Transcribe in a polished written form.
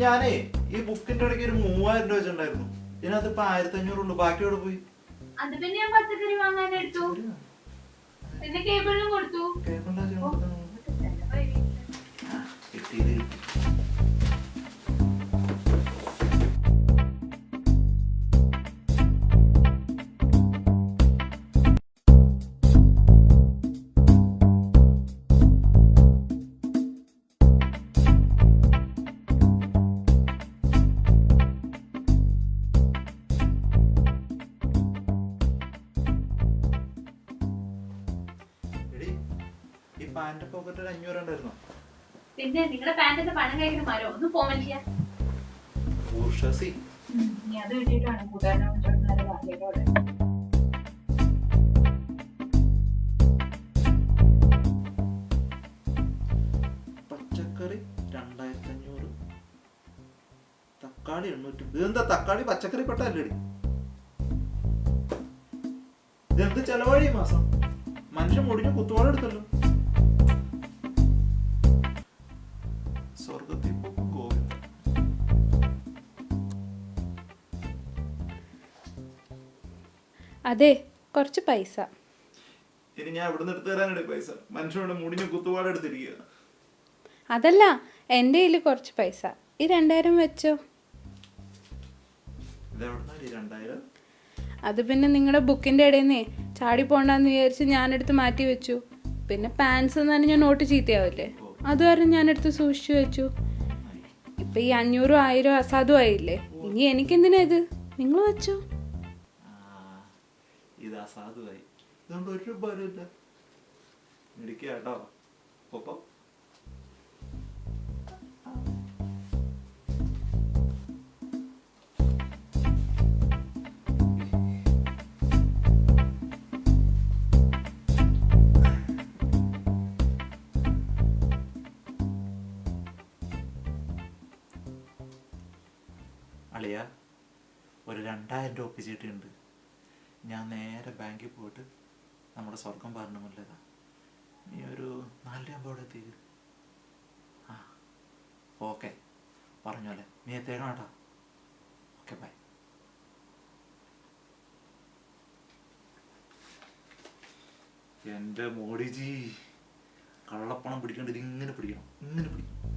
ഞാനേ ഈ ബുക്കിന്റെ ഇടയ്ക്ക് ഒരു 3000 രൂപ വെച്ചിട്ടുണ്ടായിരുന്നു. ഇതിനകത്ത് ഇപ്പൊ 1500 ഉണ്ട്. ബാക്കി എവിടെ പോയി? അത് പിന്നെ ഞാൻ പച്ചക്കറി വാങ്ങാൻ എടുത്തു. പിന്നെ കേബിളിനും കൊടുത്തു. കിട്ടിയത് പാന്റ് പോക്കറ്റ് 500 ഉണ്ടായിരുന്നു. പിന്നെ നിങ്ങളുടെ പാന്റിന്റെ പണം കഴിക്കുന്ന മരോ ഒന്ന് പോ മനുഷ്യ. നീ അത് കിട്ടിയിട്ടാണ് കൂട്ടുകാരനോട് പച്ചക്കറി 2500, തക്കാളി 800. ഇതെന്താ തക്കാളി പച്ചക്കറി പെട്ടല്ലേ? ഇതെന്ത് ചെലവാഴി മാസം? മനുഷ്യൻ മുടിഞ്ഞ് കുത്തുവാള എടുത്തല്ലോ. സ്വർഗത്തിൽ പോകും ഗോവിന്ദ. അതെ, കുറച്ച് പൈസ. ഇനി ഞാൻ എവിടെ നിന്ന് എടുത്തു തരാനാണ് പൈസ? മനുഷ്യനോട് മുടിഞ്ഞ് കുത്തുവാള എടുത്തിരിക്കുക. അതല്ല, എൻ്റെ കയ്യിൽ കുറച്ച് പൈസ. ഈ 2000 വെച്ചോ. ഇതെവിടുന്നാ 2000? അത് പിന്നെ നിങ്ങളുടെ ബുക്കിൻ്റെ ഇടയിൽ നിന്ന് ചാടി പോണ്ടെന്ന് വിചാരിച്ച് ഞാനെടുത്ത് മാറ്റി വെച്ചു. പിന്നെ പാൻസ് തന്നെ ഞാൻ നോട്ട് ചീത്തയാവില്ലേ, അത് കാരണം ഞാനെടുത്ത് സൂക്ഷിച്ചു വെച്ചു. ഇപ്പം ഈ 500 1000 അസാധുവായില്ലേ. ഇനി എനിക്കെന്തിനാ ഇത്? നിങ്ങൾ വെച്ചോ. ഇത് അസാധുവായി. ഇതുകൊണ്ട് ഒരു ഉപകാരമില്ല. ഇടിക്കുക കേട്ടോ. ഒപ്പം അളിയ, ഒരു 2000 രൂപ ഒപ്പിച്ചിട്ടുണ്ട്. ഞാൻ നേരെ ബാങ്കിൽ പോയിട്ട് നമ്മുടെ സ്വർഗം പറഞ്ഞില്ലതാ. നീ ഒരു 4 അവിടെ എത്തിയത്. ആ ഓക്കെ, പറഞ്ഞോലെ. നീ എത്തേക്കണം കേട്ടോ. Okay, bye. എൻ്റെ മോഡിജി, കള്ളപ്പണം പിടിക്കേണ്ടത് ഇങ്ങനെ പിടിക്കണം, ഇങ്ങനെ പിടിക്കണം.